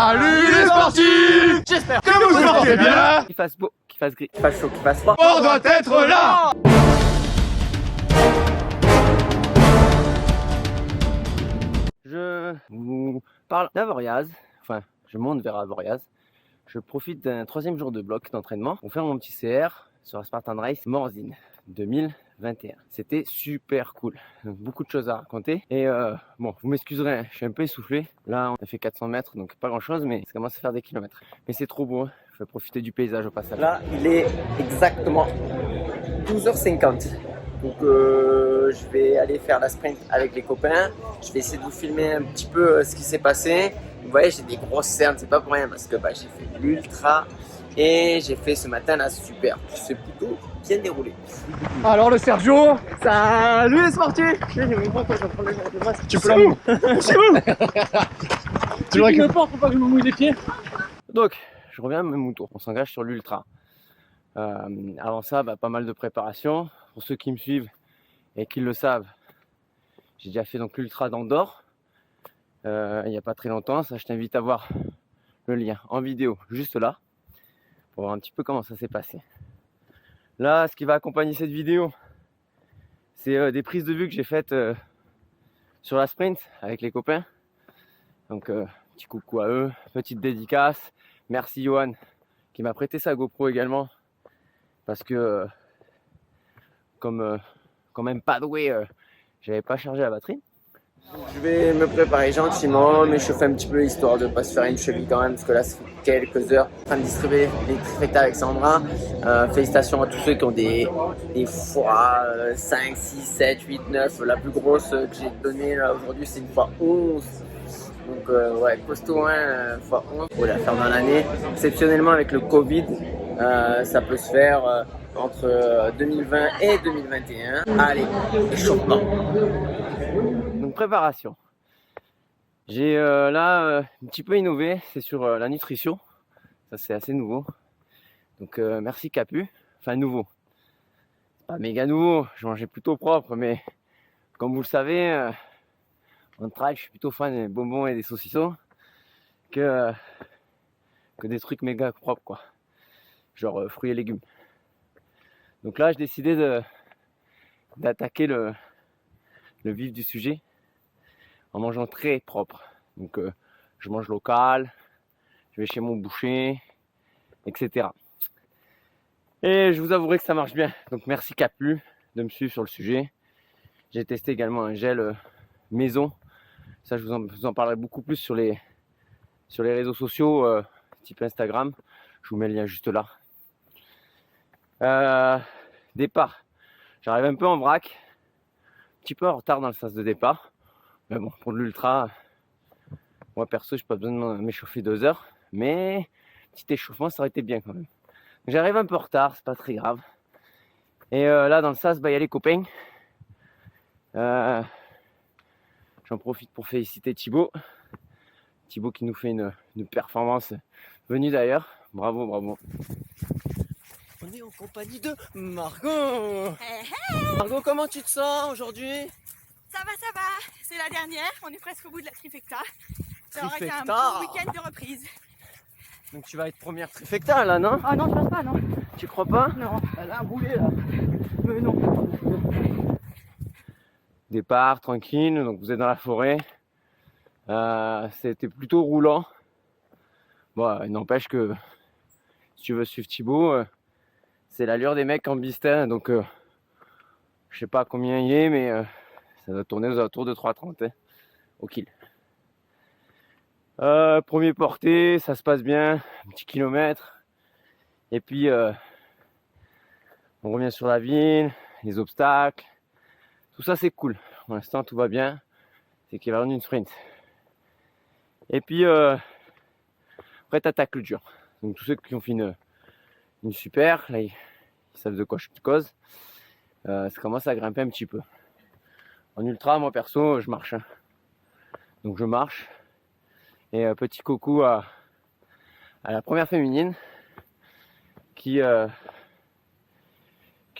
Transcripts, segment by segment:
Salut les sportifs! J'espère que vous portez bien! Qu'il fasse beau, qu'il fasse gris, qu'il fasse chaud, qu'il fasse froid. On doit être là! Je vous parle d'Avoriaz, enfin je monte vers Avoriaz. Je profite d'un 3e jour de bloc d'entraînement pour faire mon petit CR sur la Spartan Race Morzine 2021. C'était super cool, donc, beaucoup de choses à raconter et bon, vous m'excuserez, je suis un peu essoufflé. Là on a fait 400 mètres donc pas grand chose, mais ça commence à faire des kilomètres. Mais c'est trop beau, je vais profiter du paysage au passage. Là il est exactement 12h50. Donc je vais aller faire la sprint avec les copains. Je vais essayer de vous filmer un petit peu ce qui s'est passé. Vous voyez, j'ai des grosses cernes, c'est pas pour rien parce que j'ai fait l'ultra et j'ai fait ce matin la super. C'est plutôt bien déroulé. Alors le Sergio, salut les sportifs! Tu peux l'amener. C'est où? Tu le portes pour pas que je me mouille les pieds. Donc je reviens à mon mouton, on s'engage sur l'ultra. Avant ça, pas mal de préparation. Pour ceux qui me suivent et qui le savent, j'ai déjà fait donc l'ultra d'Andorre il n'y a pas très longtemps. Ça, je t'invite à voir le lien en vidéo juste là pour voir un petit peu comment ça s'est passé. Là, ce qui va accompagner cette vidéo, c'est des prises de vue que j'ai faites sur la sprint avec les copains. Donc petit coucou à eux, petite dédicace. Merci Johan qui m'a prêté sa GoPro également parce que comme quand même pas doué, j'avais pas chargé la batterie. Je vais me préparer gentiment, m'échauffer un petit peu histoire de ne pas se faire une cheville quand même, parce que là ça fait quelques heures en train de distribuer les trifecta Alexandra. Félicitations à tous ceux qui ont des fois 5, 6, 7, 8, 9. La plus grosse que j'ai donnée là aujourd'hui c'est une fois 11. Donc ouais, costaud fois 11. On va la faire dans l'année. Exceptionnellement avec le Covid, ça peut se faire entre 2020 et 2021. Allez, échauffement. Donc préparation. J'ai là un petit peu innové, c'est sur la nutrition. Ça c'est assez nouveau. Donc merci Capu. Enfin nouveau. C'est pas méga nouveau, je mangeais plutôt propre, mais comme vous le savez, en trail je suis plutôt fan des bonbons et des saucissons que des trucs méga propres quoi. Genre fruits et légumes. Donc là, j'ai décidé d'attaquer le vif du sujet en mangeant très propre. Donc je mange local, je vais chez mon boucher, etc. Et je vous avouerai que ça marche bien. Donc merci Capu de me suivre sur le sujet. J'ai testé également un gel maison. Ça, je vous en parlerai beaucoup plus sur les réseaux sociaux, type Instagram. Je vous mets le lien juste là. Départ, j'arrive un peu en vrac, un petit peu en retard dans le sens de départ, mais bon, pour de l'ultra, moi perso, j'ai pas besoin de m'échauffer 2 heures, mais petit échauffement, ça aurait été bien quand même. J'arrive un peu en retard, c'est pas très grave. Et là, dans le sas, il y a les copains. J'en profite pour féliciter Thibaut qui nous fait une performance venue d'ailleurs. Bravo, bravo. On est en compagnie de Margot. Margot, comment tu te sens aujourd'hui? Ça va, c'est la dernière, on est presque au bout de la trifecta. Ça aurait été un Trifecta. bon week-end de reprise. Donc tu vas être première trifecta là, non? Ah non, je pense pas, non. Tu crois pas? Non. Elle a un boulet là. Non. Départ tranquille, donc vous êtes dans la forêt. C'était plutôt roulant. Bon, il n'empêche que si tu veux suivre Thibaut, c'est l'allure des mecs en bistin, donc je sais pas combien il est, mais ça doit tourner aux alentours de 3,30 hein, au kill. Premier porté, ça se passe bien, un petit kilomètre. Et puis on revient sur la ville, les obstacles. Tout ça c'est cool. Pour l'instant tout va bien. C'est équivalent d'une sprint. Et puis après t'attaques le dur. Donc tous ceux qui ont fait une super, là ils savent de quoi je te cause. Ça commence à grimper un petit peu. En ultra, moi perso, je marche. Hein. Donc je marche. Et petit coucou à la première féminine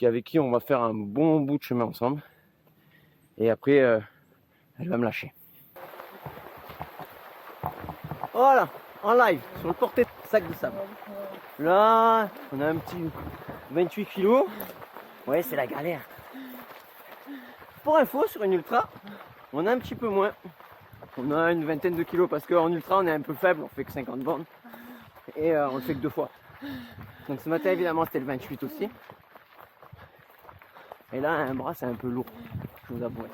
avec qui on va faire un bon bout de chemin ensemble. Et après, elle va me lâcher. Voilà, en live sur le porte-sac de sable. Là, on a un petit 28 kg. Ouais, c'est la galère. Pour info, sur une ultra, on a un petit peu moins. On a une vingtaine de kilos parce qu'en ultra, on est un peu faible, on fait que 50 bornes. Et on le fait que 2 fois. Donc ce matin, évidemment, c'était le 28 aussi. Et là, un bras, c'est un peu lourd, je vous avoue.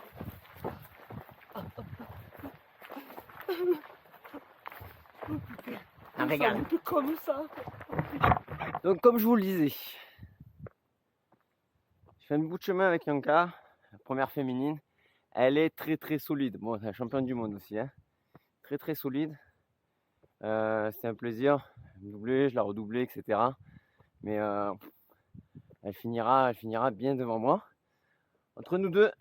Un régal. Comme ça. Donc comme je vous le disais, je fais un bout de chemin avec Yanka, la première féminine. Elle est très très solide. Bon, c'est la championne du monde aussi, hein. Très très solide. C'était un plaisir. Je l'ai doublé, je l'ai redoublé, etc. Mais elle finira bien devant moi. Entre nous deux,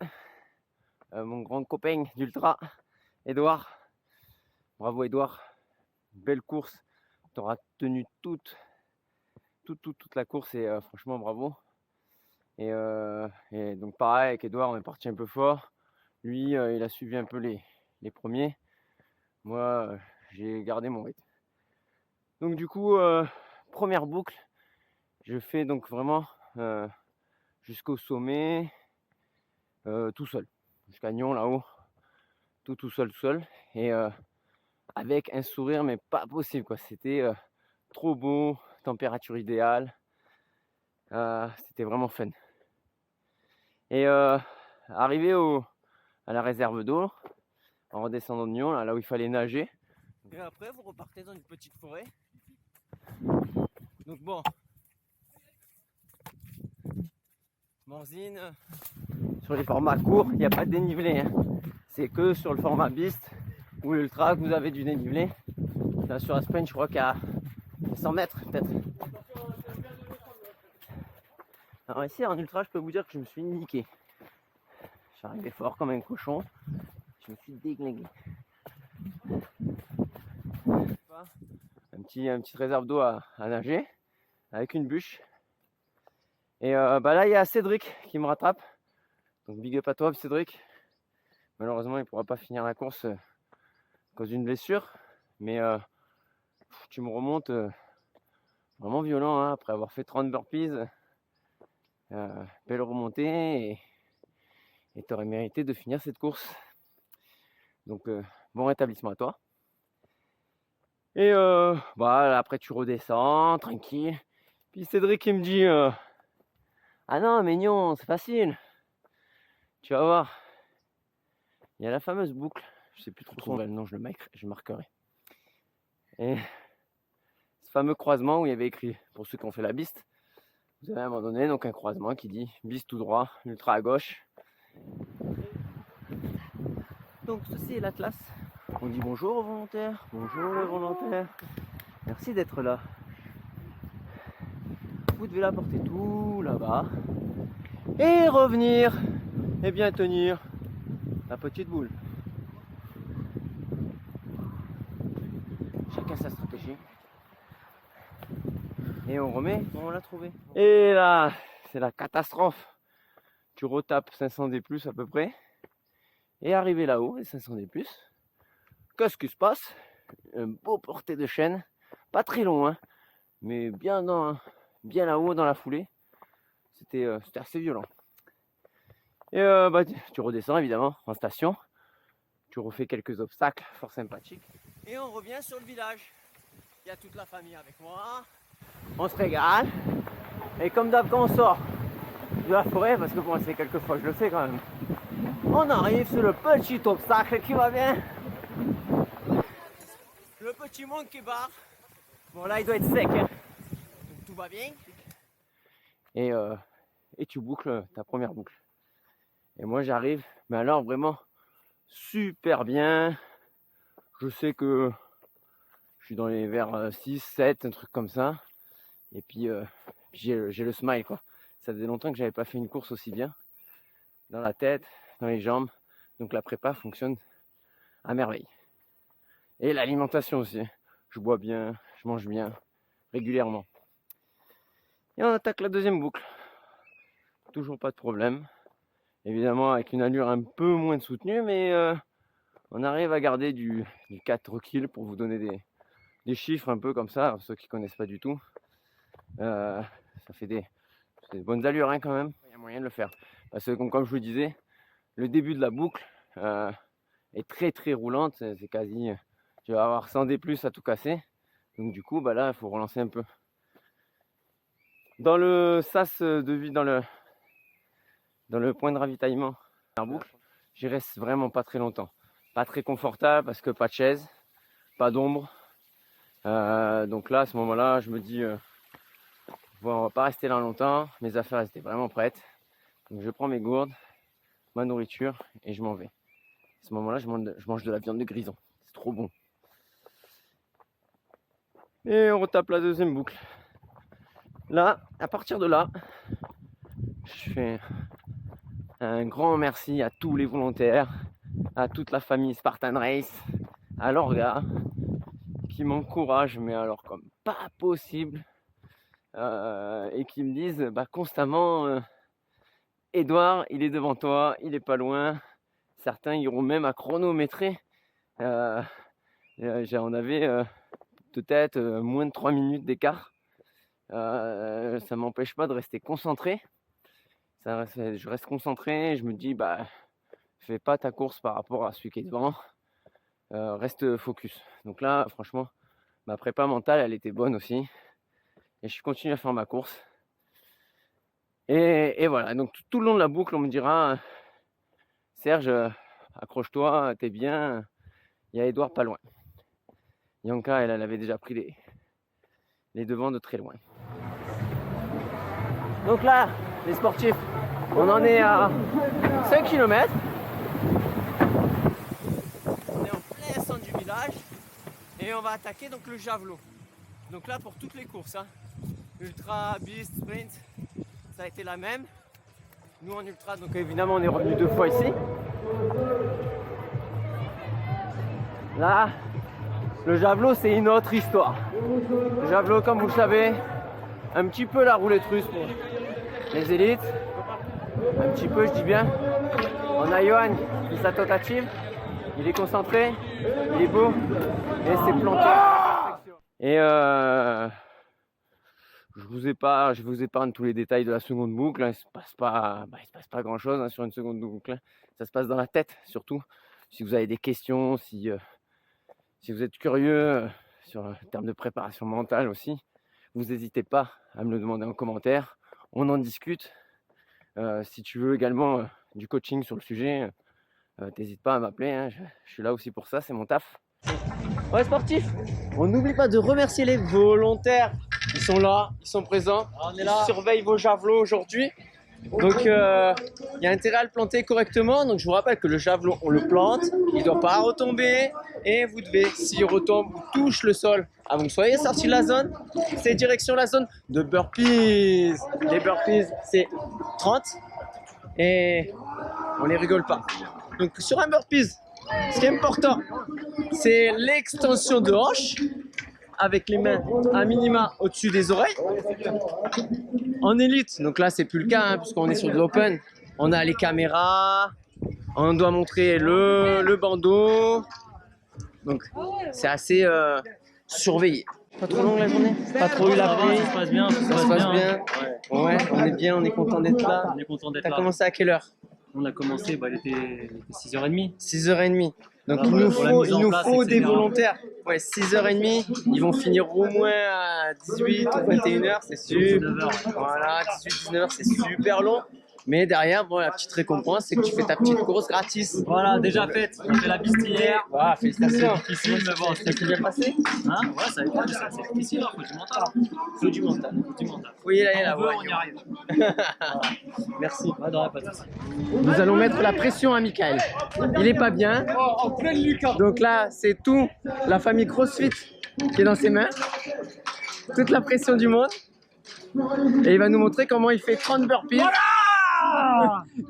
mon grand copain d'ultra, Edouard. Bravo Edouard. Belle course. Tu auras tenu toute la course et franchement bravo. Et donc pareil avec Edouard, on est parti un peu fort. Lui, il a suivi un peu les premiers. Moi, j'ai gardé mon rythme. Donc du coup, première boucle, je fais donc vraiment jusqu'au sommet, tout seul. Jusqu'à Nyon là-haut, tout seul. Et avec un sourire, mais pas possible quoi. C'était trop beau, température idéale. C'était vraiment fun. Et arrivé à la réserve d'eau, en redescendant de Nyon, là où il fallait nager. Et après, vous repartez dans une petite forêt. Donc bon, Morzine, sur les formats courts, il n'y a pas de dénivelé. Hein. C'est que sur le format Beast ou Ultra que vous avez du dénivelé. Là, sur la sprint, je crois qu'il y a 100 mètres peut-être. Alors ici, en Ultra, je peux vous dire que je me suis niqué. Je suis arrivé fort comme un cochon. Je me suis déglingué. Un petit réserve d'eau à nager avec une bûche. Et là, il y a Cédric qui me rattrape. Donc big up à toi, Cédric. Malheureusement, il ne pourra pas finir la course à cause d'une blessure. Mais tu me remontes vraiment violent hein, après avoir fait 30 burpees. Belle remontée et tu aurais mérité de finir cette course. Donc bon rétablissement à toi. Et après tu redescends tranquille. Puis Cédric il me dit ah non mais non c'est facile. Tu vas voir. Il y a la fameuse boucle. Je sais plus trop son nom, je marquerai. Et ce fameux croisement où il y avait écrit, pour ceux qui ont fait la Beast, vous avez à un moment donné donc un croisement qui dit Beast tout droit, ultra à gauche. Donc ceci est l'Atlas. On dit bonjour aux volontaires, bonjour les volontaires. Merci d'être là. Vous devez la porter tout là-bas. Et revenir et bien tenir la petite boule. Chacun sa stratégie. Et on remet quand on l'a trouvé. Et là, c'est la catastrophe. Tu retapes 500 D+, à peu près. Et arrivé là-haut, les 500 D+, qu'est-ce qui se passe? Un beau porté de chaîne. Pas très long, hein, mais bien là-haut dans la foulée. C'était assez violent. Et tu redescends évidemment en station. Tu refais quelques obstacles fort sympathiques. Et on revient sur le village. Il y a toute la famille avec moi. On se régale. Et comme d'hab quand on sort de la forêt, parce que bon c'est quelques fois je le fais quand même, on arrive sur le petit obstacle qui va bien. Le petit monde qui barre. Bon là il doit être sec. Hein. Donc tout va bien. Et tu boucles ta première boucle. Et moi j'arrive, mais alors vraiment super bien. Je sais que je suis dans les vers 6, 7, un truc comme ça. Et puis j'ai le smile quoi. Ça faisait longtemps que j'avais pas fait une course aussi bien. Dans la tête, dans les jambes. Donc la prépa fonctionne à merveille. Et l'alimentation aussi. Je bois bien, je mange bien, régulièrement. Et on attaque la deuxième boucle. Toujours pas de problème. Évidemment avec une allure un peu moins soutenue, mais on arrive à garder du 4 kills pour vous donner des chiffres un peu comme ça, ceux qui connaissent pas du tout. Ça fait des bonnes allures hein, quand même. Il y a moyen de le faire. Parce que comme je vous disais, le début de la boucle est très roulante. C'est quasi, tu vas avoir 100 D+ à tout casser. Donc du coup, bah là, il faut relancer un peu. Dans le sas de vie, dans le point de ravitaillement de la boucle, j'y reste vraiment pas très longtemps. Pas très confortable parce que pas de chaise, pas d'ombre. Donc là, à ce moment-là, je me dis, bon, on va pas rester là longtemps. Mes affaires étaient vraiment prêtes. Donc je prends mes gourdes, ma nourriture et je m'en vais. À ce moment-là, je mange de la viande de grison. C'est trop bon. Et on retape la deuxième boucle. Là, à partir de là, je fais un grand merci à tous les volontaires, à toute la famille Spartan Race, à l'orga, qui m'encouragent, mais alors comme pas possible, et qui me disent constamment Edouard, il est devant toi, il est pas loin. Certains iront même à chronométrer. On avait peut-être moins de 3 minutes d'écart. Ça m'empêche pas de rester concentré. Je reste concentré, je me dis fais pas ta course par rapport à celui qui est devant. Reste focus. Donc là, franchement, ma prépa mentale, elle était bonne aussi. Et je continue à faire ma course. Et voilà, donc tout le long de la boucle, on me dira Serge, accroche-toi, t'es bien. Il y a Edouard pas loin. Yanka, elle avait déjà pris les devants de très loin. Donc là, les sportifs, on en est à 5 km. On est en plein centre du village et on va attaquer donc le javelot. Donc là, pour toutes les courses, hein, ultra, beast, sprint, ça a été la même. Nous en ultra, donc évidemment, on est revenu 2 fois ici. Là, le javelot, c'est une autre histoire. Le javelot, comme vous le savez, un petit peu la roulette russe pour les élites. Un petit peu, je dis bien. On a Johan qui fait sa tentative. Il est concentré, il est beau et c'est planté. Et je vous épargne tous les détails de la seconde boucle. Il ne se passe pas grand chose hein, sur une seconde boucle. Ça se passe dans la tête surtout. Si vous avez des questions, si vous êtes curieux sur le terme de préparation mentale aussi, vous n'hésitez pas à me le demander en commentaire. On en discute. Si tu veux également du coaching sur le sujet, n'hésite pas à m'appeler. Hein. Je suis là aussi pour ça, c'est mon taf. Ouais, sportif, on n'oublie pas de remercier les volontaires. Ils sont là, ils sont présents. On est là. Ils surveillent vos javelots aujourd'hui. Donc il y a intérêt à le planter correctement. Donc je vous rappelle que le javelot, on le plante, il ne doit pas retomber. Et vous devez, s'il retombe ou touche le sol avant que vous soyez sorti de la zone, c'est direction la zone de burpees. Les burpees, c'est 30 et on les rigole pas. Donc sur un burpees, ce qui est important, c'est l'extension de hanche avec les mains à minima au-dessus des oreilles. En élite, donc là c'est plus le cas hein, puisqu'on est sur de l'open, on a les caméras, on doit montrer le bandeau, donc c'est assez surveillé. Pas trop long la journée, pas trop eu la pluie, ça se passe bien, ça se passe bien. Ouais, on est bien, on est content d'être là. On est content d'être là. T'as commencé à quelle heure? On a commencé, il était 6h30. 6h30. Donc Alors, il nous pour la faut place, des etc. volontaires. Ouais, 6h30, ils vont finir au moins à 18 ou 21h, c'est super. 19h. Voilà, 18-19h, c'est super long. Mais derrière, bon, la petite récompense, c'est que tu fais ta petite course gratis. Voilà, déjà faite. On a fait la piste hier. Voilà, félicitations. C'est difficile, mais bon, Ça s'est bien passé? hein, ouais, ça a été, mais c'est difficile, il faut du mental. Faut du mental. Du mental. Faut y aller là, On veut, ouais. on y arrive. Merci. Ouais, non, pas de souci. Nous allons mettre la pression à Michael. Il est pas bien. En pleine lucarne. Donc là, c'est tout la famille CrossFit qui est dans ses mains. Toute la pression du monde. Et il va nous montrer comment il fait 30 burpees.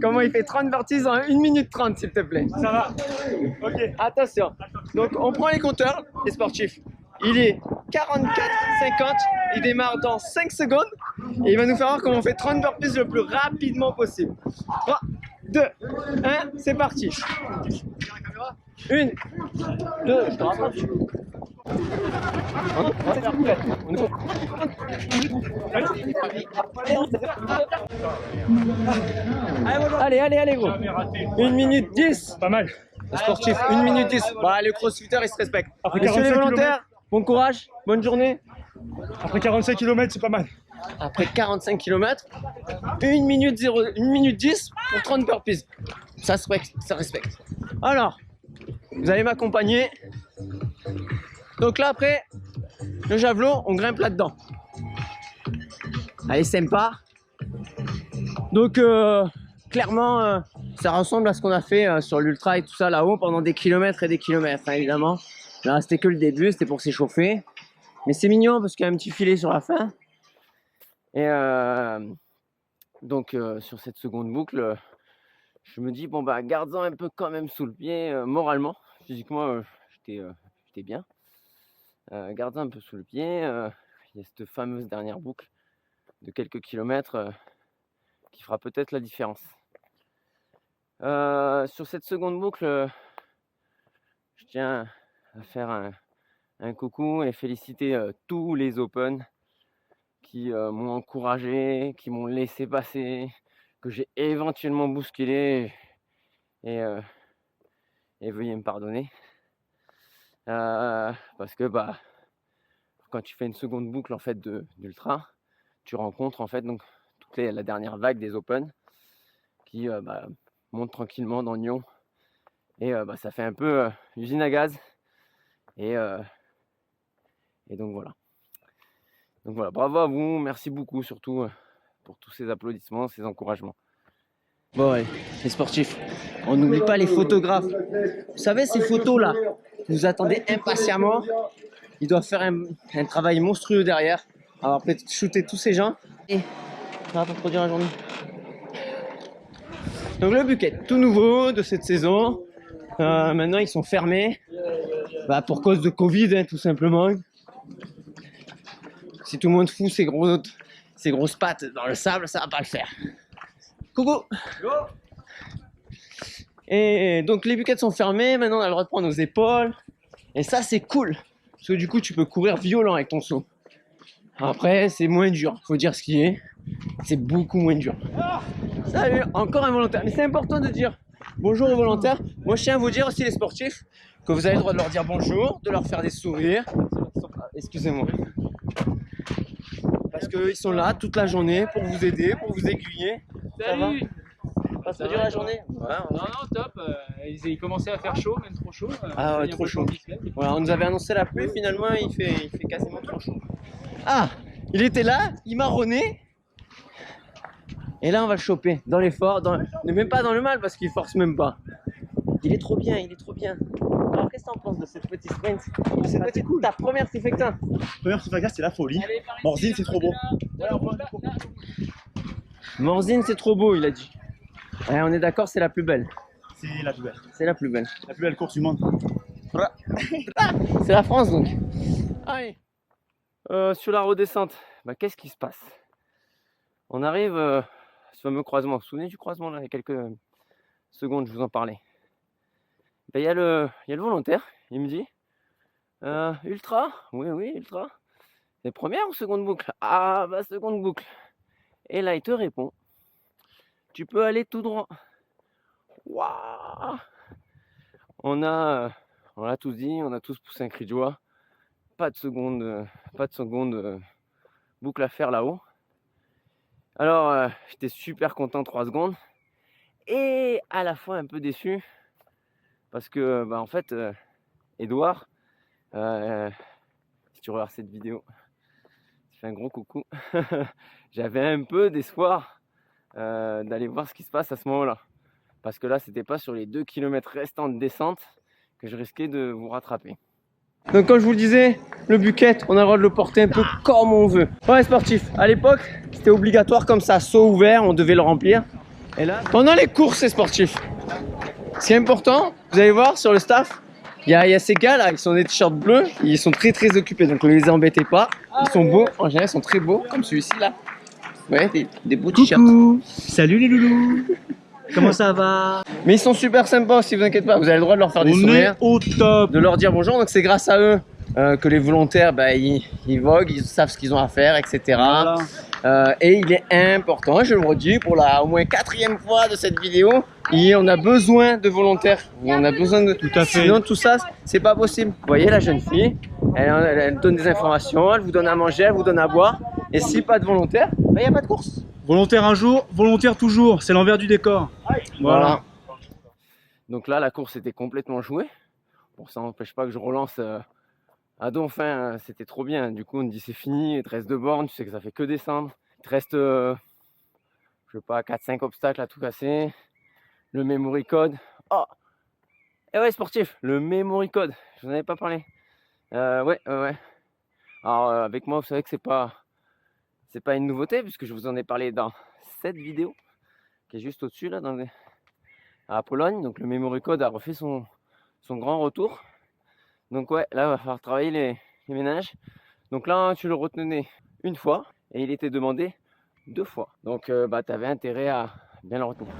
Comment il fait 30 burpees en 1 minute 30, s'il te plaît. Ça va. Ok. Attention. Donc, on prend les compteurs, les sportifs. Il est 44-50. Il démarre dans 5 secondes. Et il va nous faire voir comment on fait 30 burpees le plus rapidement possible. 3, 2, 1, c'est parti. 1, 2, je te rapproche. Allez, allez, allez, gros. 1 minute 10. Pas mal. Les sportifs, 1 minute 10. Bah, les crossfitters, ils se respectent. Après Messieurs les 45 volontaires, bon courage, bonne journée. Après 45 km, c'est pas mal. Après 45 km, 1 minute 10 pour 30 burpees. Ça se respecte, ça respecte. Alors, vous allez m'accompagner. Donc là, après, le javelot, on grimpe là-dedans. Allez, sympa. Donc, clairement, ça ressemble à ce qu'on a fait sur l'ultra et tout ça là-haut pendant des kilomètres et des kilomètres, hein, évidemment. Là, c'était que le début, c'était pour s'échauffer. Mais c'est mignon parce qu'il y a un petit filet sur la fin. Et donc, sur cette seconde boucle, je me dis, bon, bah, garde-en un peu quand même sous le pied, moralement. Physiquement, j'étais bien. Garde-en un peu sous le pied. Il y a cette fameuse dernière boucle de quelques kilomètres qui fera peut-être la différence. Sur cette seconde boucle, je tiens à faire un coucou et féliciter tous les Open qui m'ont encouragé, qui m'ont laissé passer, que j'ai éventuellement bousculé et veuillez me pardonner. Parce que bah, quand tu fais une seconde boucle en fait d'ultra, tu rencontres en fait donc la dernière vague des Open qui bah, monte tranquillement dans Nyon et bah, ça fait un peu usine à gaz et donc voilà. Donc voilà, bravo à vous, merci beaucoup surtout pour tous ces applaudissements, ces encouragements. Bon allez, les sportifs, on n'oublie pas les photographes. Vous savez ces photos là, vous attendez impatiemment, ils doivent faire un travail monstrueux derrière. Alors après shooter tous ces gens et ça va pas produire la journée. Donc le bucket, tout nouveau de cette saison. Maintenant ils sont fermés bah, pour cause de Covid hein, tout simplement. Si tout le monde fout ses grosses pattes dans le sable, ça va pas le faire. Coucou. Et donc les buckets sont fermés, maintenant on a le droit de prendre nos épaules. Et ça c'est cool, parce que du coup tu peux courir violent avec ton saut. Après c'est moins dur, faut dire ce qui est. C'est beaucoup moins dur. Salut, encore un volontaire. Mais c'est important de dire bonjour aux volontaires. Moi je tiens à vous dire aussi les sportifs, que vous avez le droit de leur dire bonjour, de leur faire des sourires. Excusez-moi. Parce qu'ils sont là toute la journée pour vous aider, pour vous aiguiller. Salut. Ça dure la journée. Ouais, Non, top. Il commençait à faire chaud, même trop chaud. Ah ouais, trop chaud. Voilà, on nous avait annoncé la pluie, finalement il fait quasiment trop chaud. Ah, il était là, il m'a marronnait. Et là on va le choper dans l'effort, même pas dans le mal parce qu'il force même pas. Il est trop bien, il est trop bien. Alors qu'est-ce que t'en penses de cette petite sprint? C'est cool. Ta première trifecta. Première trifecta, c'est la folie. Morzine, c'est trop beau. Morzine, c'est trop beau, il a dit. Ouais, on est d'accord, c'est la plus belle. C'est la plus belle. C'est la plus belle. La plus belle course du monde. C'est la France donc. Allez. Sur la redescente, bah, qu'est-ce qui se passe? On arrive à ce fameux croisement. Vous vous souvenez du croisement là? Il y a quelques secondes, je vous en parlais. Il y a le volontaire, il me dit ultra? Oui, ultra. C'est première ou seconde boucle? Ah, bah seconde boucle. Et là, il te répond tu peux aller tout droit. Waouh! On a tous dit, on a tous poussé un cri de joie. Pas de seconde boucle à faire là-haut. Alors, j'étais super content 3 secondes. Et à la fois un peu déçu. Parce que, bah, en fait, Edouard, si tu regardes cette vidéo, je fais un gros coucou. J'avais un peu d'espoir d'aller voir ce qui se passe à ce moment-là. Parce que là, c'était pas sur les 2 km restants de descente que je risquais de vous rattraper. Donc comme je vous le disais, le bucket, on a le droit de le porter un peu comme on veut. Ouais, sportif, à l'époque, c'était obligatoire comme ça, saut ouvert, on devait le remplir. Et là, pendant les courses, c'est sportif. Ce qui est important, vous allez voir sur le staff, il y a ces gars là, ils sont des t-shirts bleus, ils sont très occupés, donc ne les embêtez pas. Ils sont beaux, en général ils sont très beaux, comme celui-ci là. Ouais, des beaux t-shirts. Salut les loulous. Comment ça va? Mais ils sont super sympas, si vous inquiétez pas, vous avez le droit de leur faire des sourires. On est au top. De leur dire bonjour, donc c'est grâce à eux que les volontaires, ils voguent, ils savent ce qu'ils ont à faire, etc. Voilà. Et il est important, je le redis pour la au moins 4e fois de cette vidéo, on a besoin de volontaires. On a besoin de Tout à fait. Sinon tout ça, c'est pas possible. Vous voyez la jeune fille, elle donne des informations, elle vous donne à manger, elle vous donne à boire. Et si pas de volontaires, il n'y a pas de course. Volontaire un jour, volontaire toujours. C'est l'envers du décor. Voilà. Donc là, la course était complètement jouée. Bon, ça n'empêche pas que je relance à Donfin. C'était trop bien. Du coup, on me dit c'est fini. Il te reste 2 bornes. Tu sais que ça fait que descendre. Il te reste, je sais pas, 4-5 obstacles à tout casser. Le memory code. Oh! Et ouais, sportif, le memory code. Je vous en avais pas parlé. Ouais. Alors, avec moi, vous savez que c'est pas une nouveauté puisque je vous en ai parlé dans cette vidéo qui est juste au-dessus là, à Pologne. Donc, le memory code a refait son grand retour. Donc ouais, là, il va falloir travailler les ménages. Donc là, tu le retenais une fois et il était demandé 2 fois. Donc tu avais intérêt à bien le retenir.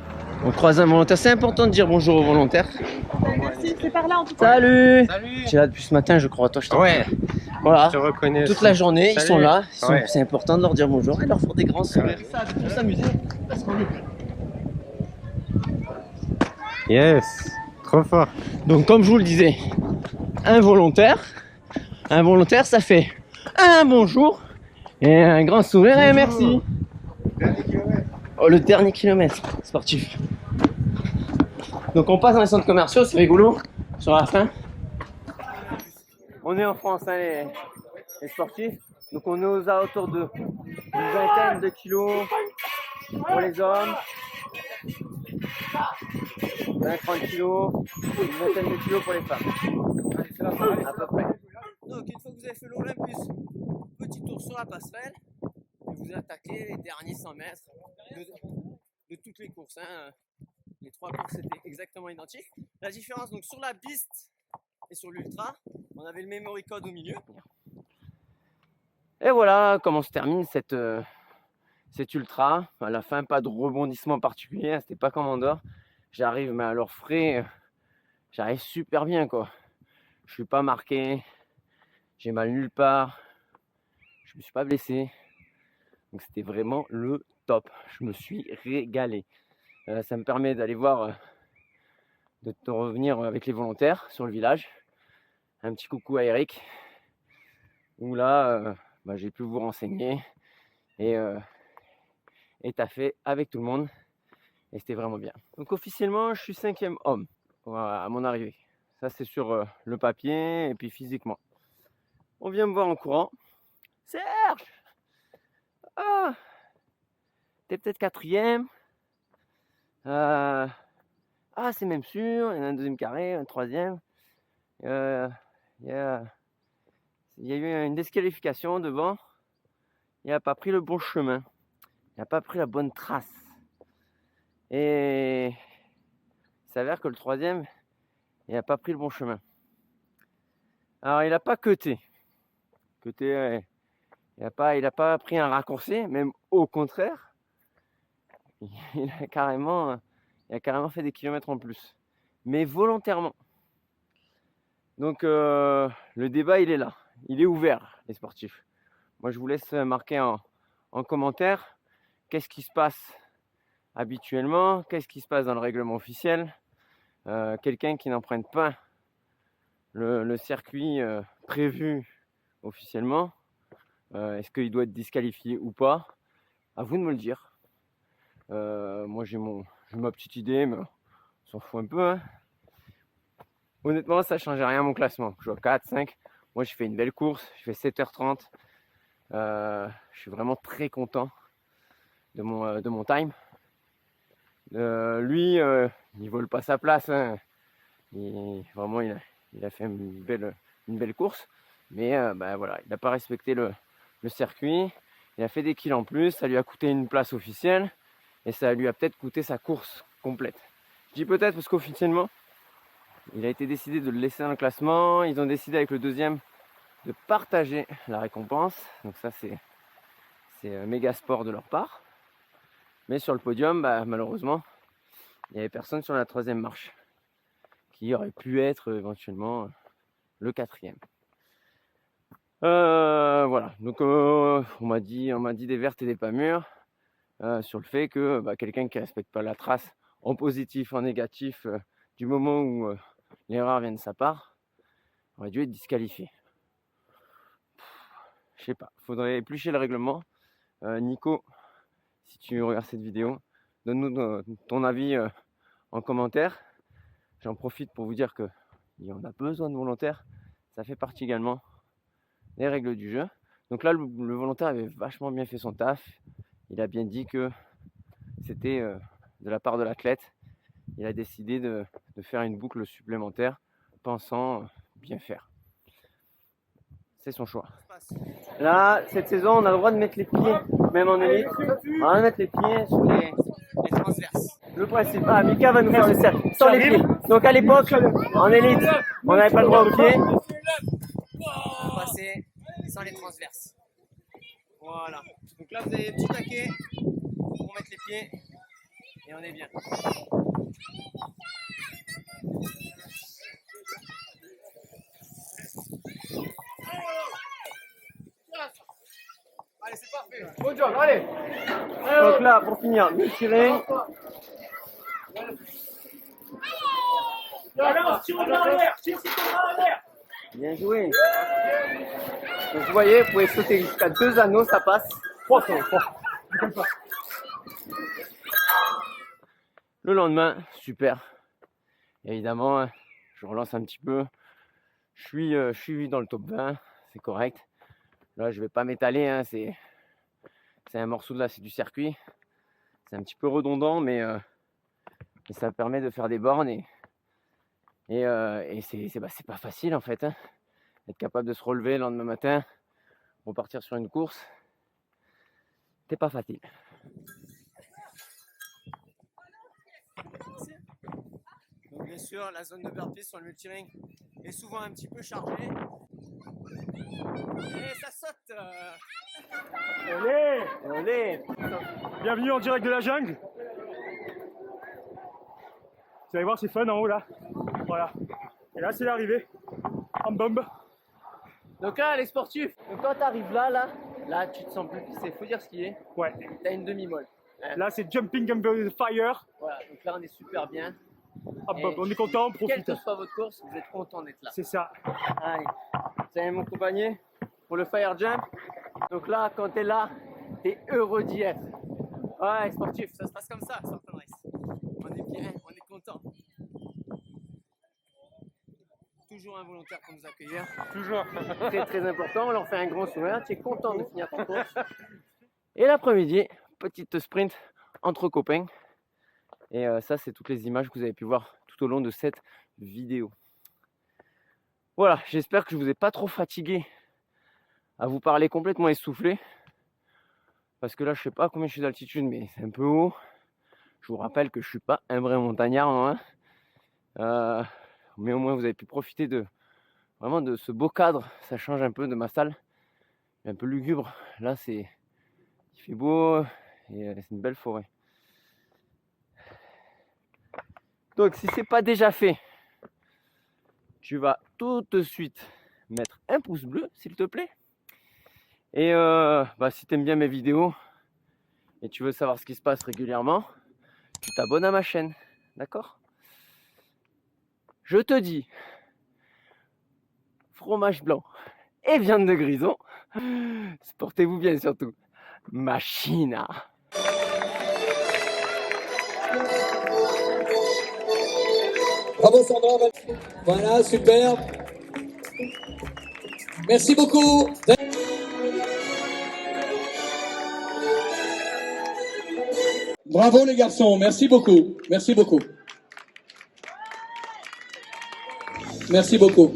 On croise un volontaire. C'est important de dire bonjour aux volontaires. Merci, c'est par là en tout cas. Salut! Salut! Tu es là depuis ce matin, je crois. Toi, je t'en Ouais, Voilà. je te reconnais. Toute aussi. la journée, ils Salut. sont là. Ouais. C'est important de leur dire bonjour et de leur faire des grands sourires. Ça, pour s'amuser. Parce qu'on est... Yes, trop fort. Donc, comme je vous le disais, un volontaire, ça fait un bonjour et un grand sourire et un merci. Oh, le dernier kilomètre sportif. Donc, on passe dans les centres commerciaux, c'est rigolo sur la fin. On est en France, hein, les sportifs. Donc, on est aux alentours de une vingtaine de kilos pour les hommes. 20-30 kilos, une vingtaine de kilos pour les femmes. À peu près. Donc une fois que vous avez fait l'Olympus, petit tour sur la passerelle, et vous attaquez les derniers 100 mètres de toutes les courses. Hein. Les 3 courses étaient exactement identiques. La différence donc sur la piste et sur l'ultra, on avait le memory code au milieu. Et voilà comment se termine cette ultra. À la fin, pas de rebondissement particulier, c'était pas comme Andorre. J'arrive, mais à leur frais, j'arrive super bien quoi. Je suis pas marqué, j'ai mal nulle part, je me suis pas blessé. Donc c'était vraiment le top. Je me suis régalé. Ça me permet d'aller voir, de revenir avec les volontaires sur le village. Un petit coucou à Eric. Où là, j'ai pu vous renseigner et taffer avec tout le monde. Et c'était vraiment bien. Donc officiellement, je suis 5e homme à mon arrivée. Ça, c'est sur le papier et puis physiquement. On vient me voir en courant. Serge! Ah! T'es peut-être 4e. Ah, c'est même sûr. Il y en a un 2e carré, un 3e. Il y a eu une disqualification devant. Il n'a pas pris le bon chemin. Il n'a pas pris la bonne trace. Et il s'avère que le 3e, il n'a pas pris le bon chemin. Alors il n'a pas cuté. Il n'a pas pris un raccourci, même au contraire. Il a carrément fait des kilomètres en plus. Mais volontairement. Donc le débat il est là. Il est ouvert, les sportifs. Moi je vous laisse marquer en commentaire qu'est-ce qui se passe habituellement, qu'est-ce qui se passe dans le règlement officiel. Quelqu'un qui n'emprunte pas le circuit prévu officiellement, est-ce qu'il doit être disqualifié ou pas? À vous de me le dire. Moi j'ai ma petite idée, mais on s'en fout un peu. Hein. Honnêtement, ça ne change rien à mon classement. Je vois 4, 5. Moi j'ai fait une belle course, je fais 7h30. Je suis vraiment très content de mon time. Lui, il vole pas sa place. Hein. Il a fait une belle course. Mais voilà, il n'a pas respecté le circuit. Il a fait des kills en plus. Ça lui a coûté une place officielle. Et ça lui a peut-être coûté sa course complète. Je dis peut-être parce qu'officiellement, il a été décidé de le laisser dans le classement. Ils ont décidé avec le 2e de partager la récompense. Donc ça, c'est méga sport de leur part. Mais sur le podium, malheureusement, il n'y avait personne sur la 3e marche qui aurait pu être éventuellement le 4e. Voilà, donc on m'a dit des vertes et des pas mûres sur le fait que quelqu'un qui ne respecte pas la trace en positif, en négatif, du moment où l'erreur vient de sa part, aurait dû être disqualifié. Je sais pas, faudrait éplucher le règlement. Nico, si tu regardes cette vidéo, donne-nous ton avis en commentaire. J'en profite pour vous dire que il y en a besoin de volontaires, ça fait partie également des règles du jeu. Donc là, le volontaire avait vachement bien fait son taf. Il a bien dit que c'était de la part de l'athlète. Il a décidé de faire une boucle supplémentaire, pensant bien faire. C'est son choix. Là, cette saison, on a le droit de mettre les pieds, même en élite, on a le droit de mettre les pieds sur les transverses. Le principe, Mika va nous faire le cercle, sans les pieds. Donc à l'époque, en élite, on n'avait pas le droit aux pieds. On va passer sans les transverses. Voilà. Donc là, vous avez un petit taquet pour mettre les pieds et on est bien. Allez, c'est parfait. Bon job, allez. Donc là, pour finir, multi-ring. Bien joué. Donc vous voyez, vous pouvez sauter jusqu'à 2 anneaux, ça passe. 3 sauts. Le lendemain, super. Évidemment, je relance un petit peu. Je suis dans le top 20, c'est correct. Là, je vais pas m'étaler, hein, c'est un morceau de là, c'est du circuit. C'est un petit peu redondant, mais ça permet de faire des bornes et c'est pas facile en fait. Hein. Être capable de se relever le lendemain matin, repartir sur une course, c'est pas facile. Donc bien sûr, la zone de burpee sur le multi-ring est souvent un petit peu chargée. Et ça saute. Allez. Bienvenue en direct de la jungle. Vous allez voir, c'est fun en haut là. Voilà. Et là, c'est l'arrivée. En bombe. Donc là, les sportifs, donc quand tu arrives là, tu te sens plus pissé. Faut dire ce qu'il est. Ouais. T'as une demi-molle. Là, c'est jumping under fire. Voilà, donc là, on est super bien. En bombe. On est content, on Quelle profite. que soit votre course, vous êtes content d'être là. C'est ça. Allez, vous allez m'accompagner pour le fire jump. Donc là, quand tu es là, tu es heureux d'y être. Ouais, sportif, ça se passe comme ça, Certain Race. On est bien, on est content. Toujours un volontaire pour nous accueillir. Toujours. Très très important, on leur fait un grand sourire. Tu es content de finir ton course. Et l'après-midi, petite sprint entre copains. Et ça, c'est toutes les images que vous avez pu voir tout au long de cette vidéo. Voilà, j'espère que je ne vous ai pas trop fatigué à vous parler complètement essoufflé. Parce que là, je sais pas combien je suis d'altitude, mais c'est un peu haut. Je vous rappelle que je suis pas un vrai montagnard, hein. Mais au moins, vous avez pu profiter vraiment de ce beau cadre. Ça change un peu de ma salle. Il est un peu lugubre. Là, il fait beau et c'est une belle forêt. Donc, si c'est pas déjà fait, tu vas tout de suite mettre un pouce bleu, s'il te plaît. Et si tu aimes bien mes vidéos et tu veux savoir ce qui se passe régulièrement, tu t'abonnes à ma chaîne, d'accord? Je te dis, fromage blanc et viande de grison, portez-vous bien surtout. Machina. Bravo Sandra, voilà, super. Merci beaucoup. Bravo les garçons, merci beaucoup. Merci beaucoup. Merci beaucoup.